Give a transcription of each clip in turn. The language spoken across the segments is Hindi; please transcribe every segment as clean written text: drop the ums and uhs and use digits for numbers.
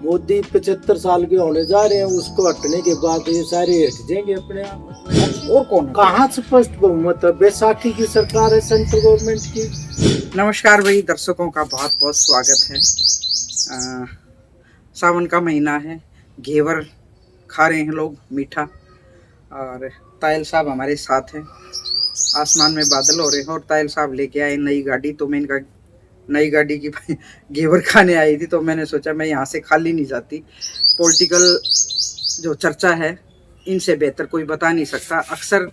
मोदी 75 साल के होने जा रहे हैं, उसको हटने के बाद ये सारे हट जाएंगे अपने आप। और कौन है? कहाँ स्पष्ट बहुमत है? बैसाखी की सरकार है सेंट्रल गवर्नमेंट की। नमस्कार भाई, दर्शकों का बहुत बहुत स्वागत है। सावन का महीना है, घेवर खा रहे हैं लोग मीठा, और तायल साहब हमारे साथ हैं। आसमान में बादल हो रहे हैं और तायल साहब लेके आए नई गाड़ी। तो मैं इनका नई गाड़ी की घेवर खाने आई थी, तो मैंने सोचा मैं यहाँ से खाली नहीं जाती। पॉलिटिकल जो चर्चा है इनसे बेहतर कोई बता नहीं सकता। अक्सर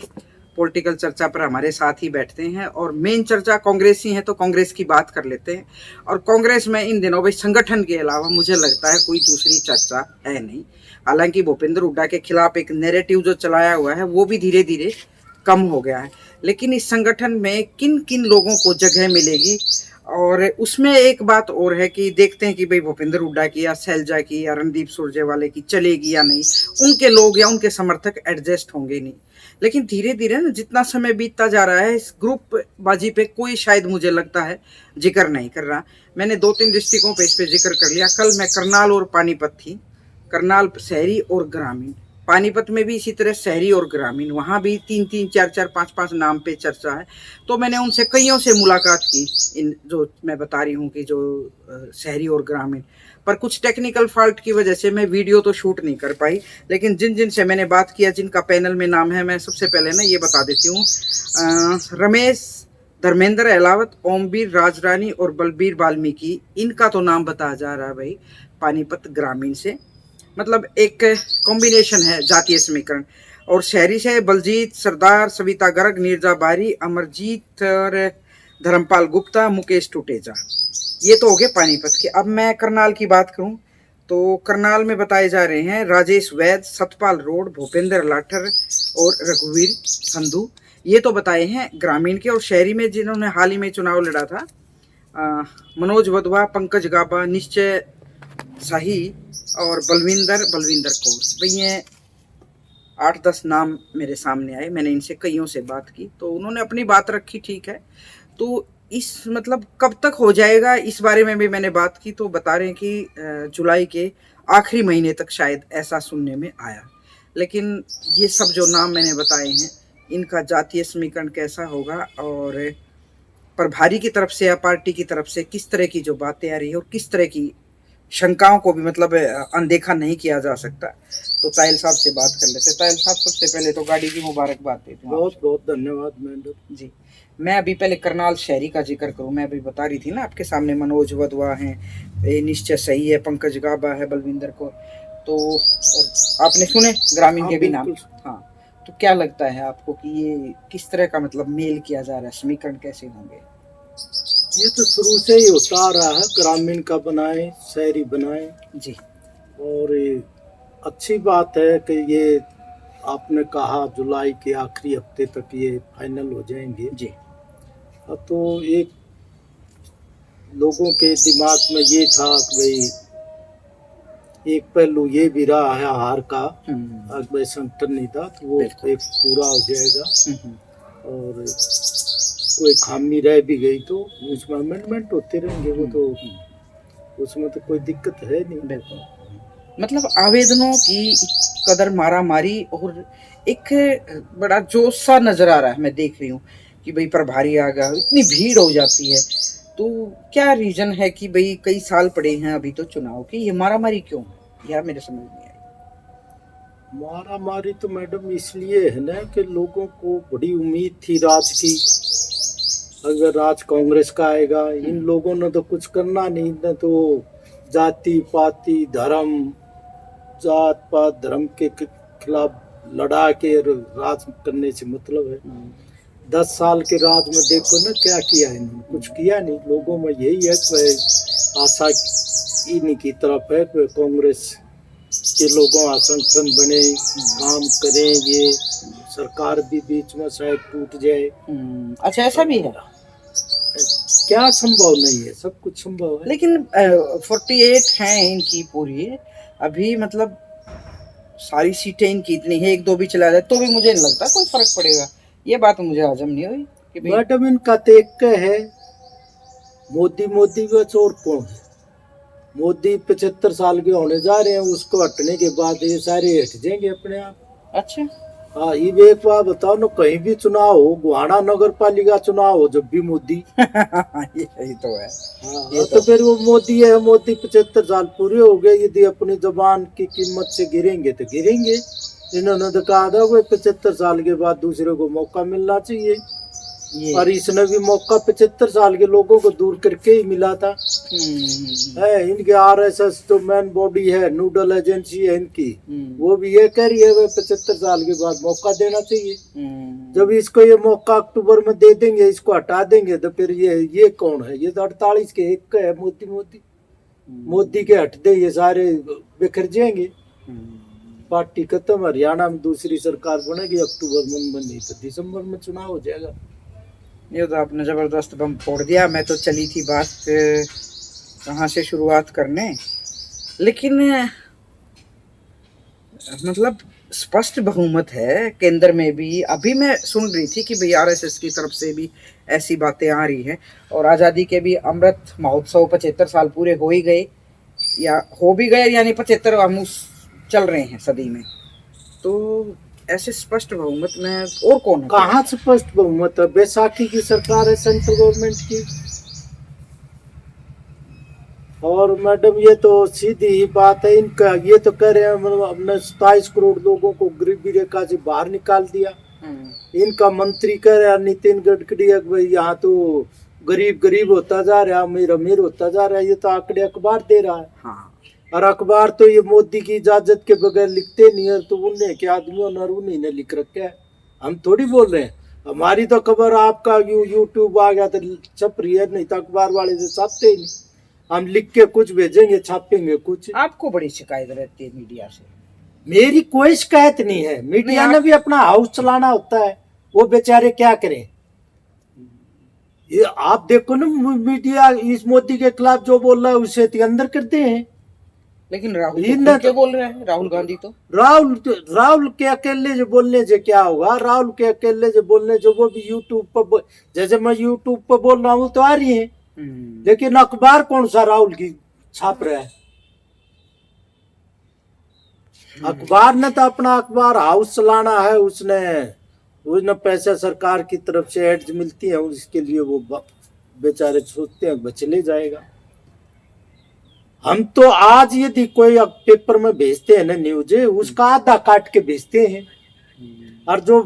पॉलिटिकल चर्चा पर हमारे साथ ही बैठते हैं, और मेन चर्चा कांग्रेस ही है तो कांग्रेस की बात कर लेते हैं। और कांग्रेस में इन दिनों भाई संगठन के अलावा मुझे लगता है कोई दूसरी चर्चा है नहीं। हालांकि भूपेंद्र हुड्डा के खिलाफ एक नैरेटिव जो चलाया हुआ है वो भी धीरे धीरे कम हो गया है, लेकिन इस संगठन में किन किन लोगों को जगह मिलेगी। और उसमें एक बात और है कि देखते हैं कि भाई भूपेंद्र हुड्डा की या शैलजा की या रणदीप सुरजेवाले की चलेगी या नहीं। उनके लोग या उनके समर्थक एडजस्ट होंगे नहीं। लेकिन धीरे धीरे ना जितना समय बीतता जा रहा है, इस ग्रुप बाजी पे कोई शायद मुझे लगता है जिक्र नहीं कर रहा। मैंने 2-3 डिस्ट्रिक्टों पे इस पे जिक्र कर लिया। कल मैं करनाल और पानीपत थी, करनाल शहरी और ग्रामीण, पानीपत में भी इसी तरह शहरी और ग्रामीण, वहाँ भी 3-3, 4-4, 5-5 नाम पे चर्चा है। तो मैंने उनसे कईयों से मुलाकात की, इन जो मैं बता रही हूँ कि जो शहरी और ग्रामीण, पर कुछ टेक्निकल फॉल्ट की वजह से मैं वीडियो तो शूट नहीं कर पाई। लेकिन जिन जिन से मैंने बात किया, जिनका पैनल में नाम है, मैं सबसे पहले ना ये बता देती हूँ। रमेश, धर्मेंद्र अहलावत, ओमवीर राजरानी और बलबीर वाल्मीकि, इनका तो नाम बताया जा रहा है भाई पानीपत ग्रामीण से। मतलब एक कॉम्बिनेशन है जातीय समीकरण। और शहरी से बलजीत सरदार, सविता गर्ग, नीरजा बारी, अमरजीत और धर्मपाल गुप्ता, मुकेश टुटेजा, ये तो हो गए पानीपत के। अब मैं करनाल की बात करूं तो करनाल में बताए जा रहे हैं राजेश वैद, सतपाल रोड, भूपेंद्र लाठर और रघुवीर संधू, ये तो बताए हैं ग्रामीण के। और शहरी में जिन्होंने हाल ही में चुनाव लड़ा था, मनोज वधवा, पंकज गाबा, निश्चय शाही और बलविंदर कौर, भाई ये 8-10 नाम मेरे सामने आए। मैंने इनसे कईयों से बात की तो उन्होंने अपनी बात रखी, ठीक है। तो इस मतलब कब तक हो जाएगा इस बारे में भी मैंने बात की, तो बता रहे हैं कि जुलाई के आखिरी महीने तक शायद ऐसा सुनने में आया। लेकिन ये सब जो नाम मैंने बताए हैं, इनका जातीय समीकरण कैसा होगा और प्रभारी की तरफ से या पार्टी की तरफ से किस तरह की जो बातें आ रही है और किस तरह की शंकाओं को भी मतलब अनदेखा नहीं किया जा सकता। तो तायल साहब से बात कर लेते। तायल साहब, सबसे पहले तो गाड़ी की मुबारकबाद देते हैं। बहुत बहुत धन्यवाद मैडम जी। मैं अभी पहले करनाल शहरी का जिक्र करूं। मैं अभी बता रही थी ना आपके सामने, मनोज वधवा हैं, निश्चय सही है, पंकज गाबा है, बलविंदर को, तो और आपने सुने ग्रामीण के भी नाम। हाँ, तो क्या लगता है आपको कि ये किस तरह का मतलब मेल किया जा रहा है, समीकरण कैसे होंगे? ये तो शुरू से ही होता आ रहा है, ग्रामीण का बनाए शहरी बनाए जी। और ये अच्छी बात है कि ये आपने कहा जुलाई के आखिरी हफ्ते तक ये फाइनल हो जाएंगे जी। अब तो एक लोगों के दिमाग में ये था कि भाई एक पहलू ये भी रहा है हार का, अगर भाई संगठन नहीं था तो वो एक पूरा हो जाएगा। और कोई खामी रह भी गई तो उसमें अमेंडमेंट होते रहेंगे, वो तो उसमें तो कोई दिक्कत है नहीं। बिल्कुल। मतलब आवेदनों की कदर मारा मारी और एक बड़ा जोश सा नजर आ रहा है। मैं देख रही हूँ कि भाई प्रभारी आ गया, इतनी भीड़ हो जाती है। तो क्या रीजन है कि भाई कई साल पड़े हैं अभी तो चुनाव की, ये मारा मारी क्यों है? यार मेरे समझ नहीं आई। मारा मारी तो मैडम इसलिए है ना कि लोगों को बड़ी उम्मीद थी राज की, अगर राज कांग्रेस का आएगा। इन लोगों ने तो कुछ करना नहीं, न तो जाति पाति धर्म, जात पात धर्म के खिलाफ लड़ा के राज करने से मतलब है। 10 साल के राज में देखो ना क्या किया इन्होंने, कुछ किया नहीं। लोगों में यही है कि आशा इन्हीं की तरफ है कि कांग्रेस के लोगों संगठन बने, काम करें, ये सरकार भी बीच में शायद टूट जाए। अच्छा, ऐसा भी है? क्या संभव नहीं है? सब कुछ संभव है। लेकिन 48 हैं इनकी पूरी अभी, मतलब सारी सीटें इनकी इतनी है, 1-2 भी चला जाए तो भी मुझे नहीं लगता कोई फर्क पड़ेगा। ये बात मुझे हजम नहीं हुई कि मैडम इनका देख के है मोदी मोदी बस, और कौन है? मोदी 75 साल के होने जा रहे हैं, उसको हटने के बाद ये सारे हट जाएंगे अपने आप। अच्छा। हाँ, ये एक बात बताओ ना, कहीं भी चुनाव हो, गुहाना नगर पालिका चुनाव हो, जब भी मोदी। यही तो है। हाँ, ये तो फिर वो मोदी है, मोदी 75 साल पूरे हो गए, यदि अपनी जबान की कीमत से गिरेंगे तो गिरेंगे। इन्होंने तो कहा था वो 75 साल के बाद दूसरे को मौका मिलना चाहिए, ये और इसने भी मौका 75 साल के लोगों को दूर करके ही मिला था। है इनके आरएसएस जो मेन बॉडी है, नूडल एजेंसी है इनकी, वो भी ये कह रही है वे 75 साल के बाद मौका देना चाहिए। जब इसको ये मौका अक्टूबर में दे देंगे, इसको हटा देंगे, तो फिर ये कौन है? ये तो 48 के एक का है, मोदी मोदी मोदी के हटते ये सारे बिखर जाएंगे, पार्टी खत्म। हरियाणा में दूसरी सरकार बनेगी अक्टूबर में, नहीं तो दिसंबर में चुनाव हो जाएगा। ये तो आपने जबरदस्त बम फोड़ दिया। मैं तो चली थी बात कहाँ से शुरुआत करने, लेकिन मतलब स्पष्ट बहुमत है केंद्र में भी। अभी मैं सुन रही थी कि भाई आरएसएस की तरफ से भी ऐसी बातें आ रही हैं, और आज़ादी के भी अमृत महोत्सव 75 साल पूरे हो ही गए, या हो भी गए, यानी 75 हम उस चल रहे हैं सदी में। तो ऐसे स्पष्ट बहुमत में और कौन है? कहाँ स्पष्ट बहुमत है? बैसाखी की सरकार है सेंट्रल गवर्नमेंट की। और मैडम ये तो सीधी ही बात है इनका, ये तो कह रहे हैं मतलब हमने 27 करोड़ लोगों को गरीबी रेखा से बाहर निकाल दिया। इनका मंत्री कह रहा है नितिन गडकरी, भाई यहाँ तो गरीब गरीब होता जा रहा है, अमीर अमीर होता जा रहा है। ये तो आंकड़े अखबार दे रहा है। हाँ। और अखबार तो ये मोदी की इजाजत के बगैर लिखते नहीं है, तो उन्हें के आदमियों ने उन्हीं ने लिख रखा है, हम थोड़ी बोल रहे हैं। हमारी तो खबर आपका यूट्यूब आ गया तो छप रही है, नहीं तो अखबार वाले से छापते ही नहीं। हम लिख के कुछ भेजेंगे, छापेंगे कुछ। आपको बड़ी शिकायत रहती है मीडिया से? मेरी कोई शिकायत नहीं है। मीडिया ने भी अपना हाउस चलाना होता है, वो बेचारे क्या करें। ये आप देखो ना, मीडिया इस मोदी के खिलाफ जो बोल रहा है उसे अंदर करते हैं। लेकिन राहुल क्या बोल रहे हैं? राहुल गांधी तो राहुल के अकेले जो बोलने से क्या होगा? राहुल के अकेले जो बोलने जो, वो भी यूट्यूब पर, जैसे मैं यूट्यूब पर बोल रहा हूँ तो आ रही है, लेकिन अखबार कौन सा राहुल की छाप रहा है? अखबार ने तो अपना अखबार हाउस चलाना है, उसने पैसा सरकार की तरफ से एड्स मिलती है, उसके लिए वो बेचारे सोचते हैं चले जाएगा। हम तो आज यदि कोई पेपर में भेजते हैं ना न्यूज, उसका आधा काट के भेजते हैं। और जो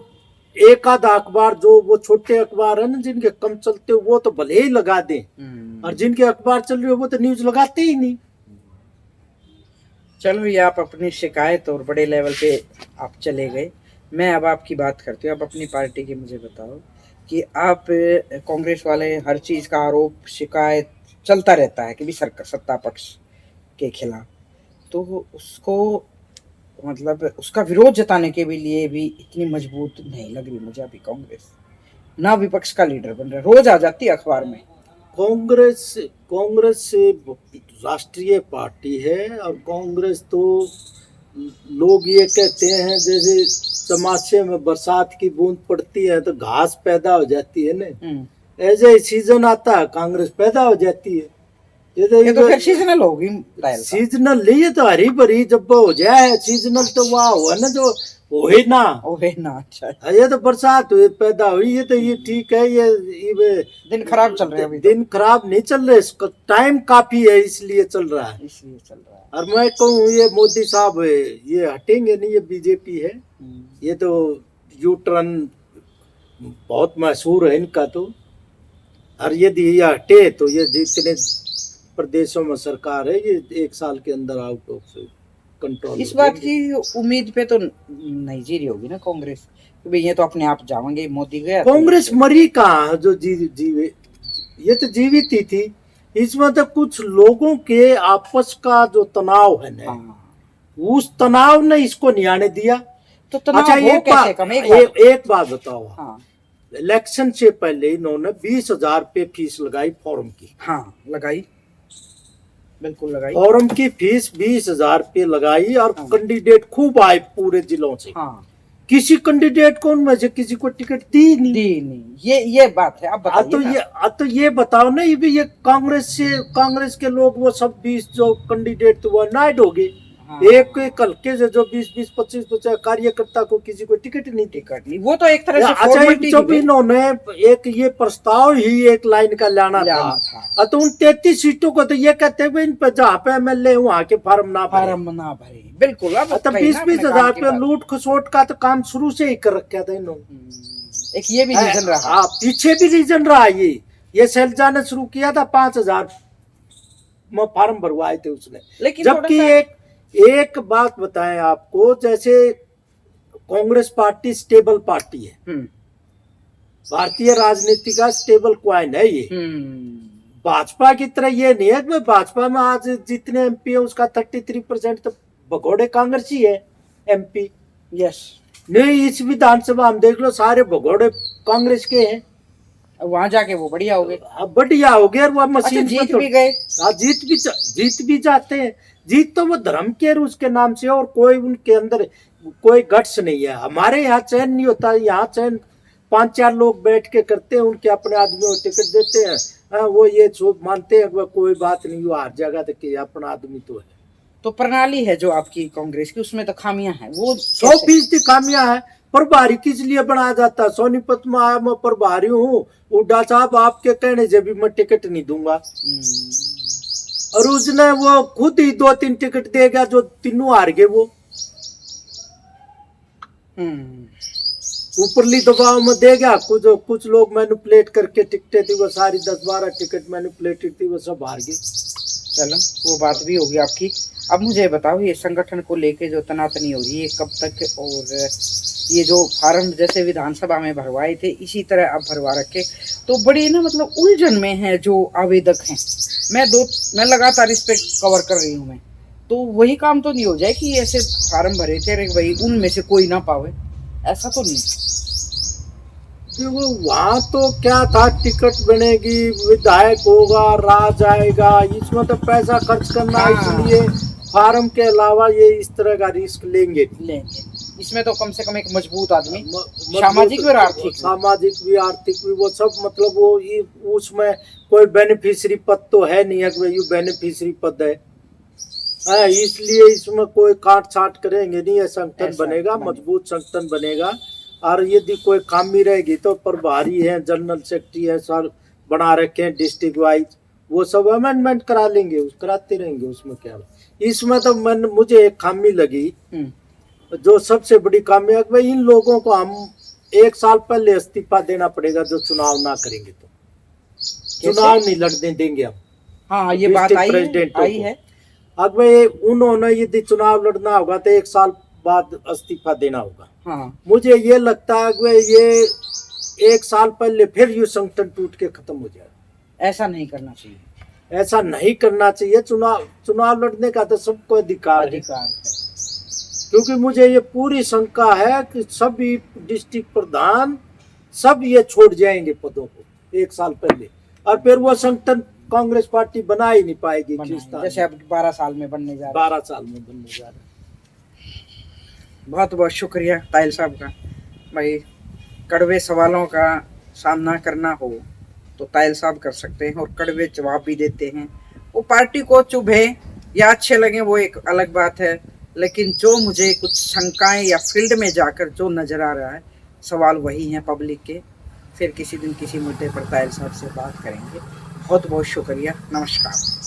एक आधा अखबार, जो वो छोटे अखबार है ना जिनके कम चलते, वो तो भले ही लगा दें, और जिनके अखबार चल रहे हो वो तो न्यूज लगाते ही नहीं। चलो, ये आप अपनी शिकायत और बड़े लेवल पे आप चले गए। मैं अब आपकी बात करती हूँ। आप अपनी पार्टी की मुझे बताओ कि आप कांग्रेस वाले हर चीज़ का आरोप शिकायत चलता रहता है कि भी सत्ता पक्ष के खिलाफ, तो उसको मतलब उसका विरोध जताने के भी लिए भी इतनी मजबूत नहीं लग रही मुझे अभी कांग्रेस। ना विपक्ष का लीडर बन रहा, रोज आ जाती है अखबार में। कांग्रेस से राष्ट्रीय पार्टी है, और कांग्रेस तो लोग ये कहते हैं जैसे चमाचे में बरसात की बूंद पड़ती है तो घास पैदा हो जाती है ना, ऐसे ही सीजन आता है कांग्रेस पैदा हो जाती है। ये तो फिर सीजनल होगी। सीजनल नहीं, ये तो हरी भरी जब हो जाए सीजनल, तो वह हुआ ना जो होए ना। अच्छा, ये तो बरसात हुई पैदा हुई, ये तो ये ठीक है। ये दिन खराब चल रहे हैं अभी। दिन खराब नहीं चल रहे, इसका टाइम काफी है, इसलिए चल रहा है। और मैं कहूँ ये मोदी साहब ये हटेंगे नहीं, ये बीजेपी है, ये तो यू टर्न बहुत मशहूर है इनका तो। और यदि ये हटे तो ये जितने प्रदेशों में सरकार है, ये 1 साल के अंदर आउट ऑफ कंट्रोल। इस बात की उम्मीद पे तो नहीं जी रही होगी ना कांग्रेस, कि ये तो अपने आप जाएंगे, मोदी गया। कांग्रेस मरी कहाँ? जो जीवे ये तो जीवित ही थी। इसमें तो कुछ लोगों के आपस का जो तनाव है ना, उस तनाव ने इसको नहीं आने दिया। तो तनाव अच्छा, एक बात बताओ। इलेक्शन से पहले इन्होंने 20,000 रुपये फीस लगाई फॉर्म की। हाँ, लगाई, बिल्कुल लगाई। फॉर्म की फीस 20,000 रुपये लगाई, और कैंडिडेट खूब आए पूरे जिलों से। किसी कैंडिडेट को उनमें से किसी को टिकट दी नहीं। दी नहीं, ये बात है। अब तो ये बताओ ना, ये भी ये कांग्रेस के लोग वो सब 20 जो कैंडिडेट थे वो नाइट हो गए। हाँ। एक हल्के से जो 20 25 कार्यकर्ता को किसी को टिकट नहीं। वो तो एक तरह से अच्छा, फॉर्मेलिटी जब इन्होंने एक ये प्रस्ताव ही एक लाइन का लाना था। तो उन 33 सीटों को तो ये कहते हैं इन पे जहाँ पे MLA वहाँ के फार्म ना भरे। बिल्कुल। अब तो 20-20 हजार रुपये लूट खसोट का तो काम शुरू से ही कर रखा था इन्होंने। एक ये भी रीजन रहा। हाँ, पीछे भी रीजन रहा। ये शैलजा ने शुरू किया था, 5000 फार्म भरवाए थे उसने। लेकिन जबकि एक बात बताएं आपको, जैसे कांग्रेस पार्टी स्टेबल पार्टी है, भारतीय राजनीति का स्टेबल क्वाइन है ये। भाजपा की तरह ये नहीं है कि भाजपा में आज जितने MP है उसका 33% तो भगोड़े कांग्रेसी है MP। यस। नहीं, इस विधानसभा हम देख लो, सारे भगोड़े कांग्रेस के हैं। वहां जाके वो बढ़िया हो गए। बढ़िया हो गया। वो मशीन जीत भी गए। जीत भी जाते हैं। जीत तो वो धर्म के उसके नाम से, और कोई उनके अंदर कोई गट्स नहीं है। हमारे यहाँ चयन नहीं होता। यहाँ चयन 5-4 लोग बैठ के करते हैं, उनके अपने आदमियों को टिकट देते हैं। वो ये मानते हैं वो कोई बात नहीं, वो हर जगह तक अपना आदमी तो है। तो प्रणाली है जो आपकी कांग्रेस की, उसमें तो खामियां हैं। वो 100% खामियां है। प्रभारी किस लिए बनाया जाता है? सोनीपत में आया, मैं प्रभारी हूँ, हुड्डा साहब आपके कहने से भी मैं टिकट नहीं दूंगा। और उसने वो खुद ही 2-3 टिकट देगा, जो तीनों हार गए। वो ऊपरली दबाव में देगा। कुछ लोग मैनिपुलेट करके टिकटें थी, वो सारी 10-12 टिकट मैनिपुलेटेड थी, वो सब हार गए। चलो, वो बात भी होगी आपकी। अब मुझे बताओ, ये संगठन को लेके जो तनातनी हो रही है कब तक, और ये जो फार्म जैसे विधानसभा में भरवाए थे इसी तरह अब भरवा रखे, तो बड़ी ना मतलब उलझन में है जो आवेदक हैं। मैं लगातार इस पे कवर कर रही हूँ मैं, तो वही काम तो नहीं हो जाए कि ऐसे फार्म भरे थे अरे भाई उनमें से कोई ना पावे, ऐसा तो नहीं। देखो, वहाँ तो क्या था, टिकट बनेगी, विधायक होगा, राज आएगा, इसमें तो पैसा खर्च करना है। इसलिए फार्म के अलावा ये इस तरह का रिस्क लेंगे। इसमें तो कम से कम एक मजबूत आदमी, सामाजिक भी आर्थिक भी वो सब, मतलब वो उसमें कोई बेनिफिशियरी पद तो है नहीं है कि ये बेनिफिशियरी पद है। इसलिए इसमें कोई काट छाट करेंगे नहीं। ये संगठन बनेगा, मजबूत संगठन बनेगा। और यदि कोई खामी रहेगी तो प्रभारी है, जनरल सेक्रेटरी है, सर बना रखे हैं डिस्ट्रिक्ट वाइज, वो सब अमेंडमेंट करा लेंगे, कराते रहेंगे। उसमें क्या, इसमें तो मुझे एक खामी लगी, जो सबसे बड़ी खामी है, भाई इन लोगों को हम 1 साल पहले इस्तीफा देना पड़ेगा जो चुनाव ना करेंगे तो। चुनाव नहीं लड़ने देंगे हम। हाँ, ये बात आई है। अब भाई उन्होंने यदि चुनाव लड़ना होगा तो 1 साल बाद इस्तीफा देना होगा। हाँ। मुझे ये लगता है कि ये 1 साल पहले फिर ये संगठन टूट के खत्म हो जाएगा। ऐसा नहीं करना चाहिए। ऐसा नहीं करना चाहिए। चुनाव लड़ने का तो सबको अधिकार है। क्योंकि मुझे ये पूरी शंका है कि सभी डिस्ट्रिक्ट प्रधान सब ये छोड़ जाएंगे पदों को 1 साल पहले, और फिर वो संगठन कांग्रेस पार्टी बना ही नहीं पाएगी। जैसे अब 12 साल में बनने जा रहा है। 12 साल में बनने जा रहा है। बहुत बहुत शुक्रिया ताहिल साहब का। भाई, कड़वे सवालों का सामना करना हो तो ताहिल साहब कर सकते हैं, और कड़वे जवाब भी देते हैं। वो पार्टी को चुभे या अच्छे लगे वो एक अलग बात है, लेकिन जो मुझे कुछ शंकाएं या फील्ड में जाकर जो नज़र आ रहा है, सवाल वही हैं पब्लिक के। फिर किसी दिन किसी मुद्दे पर ताहिल साहब से बात करेंगे। बहुत बहुत शुक्रिया। नमस्कार।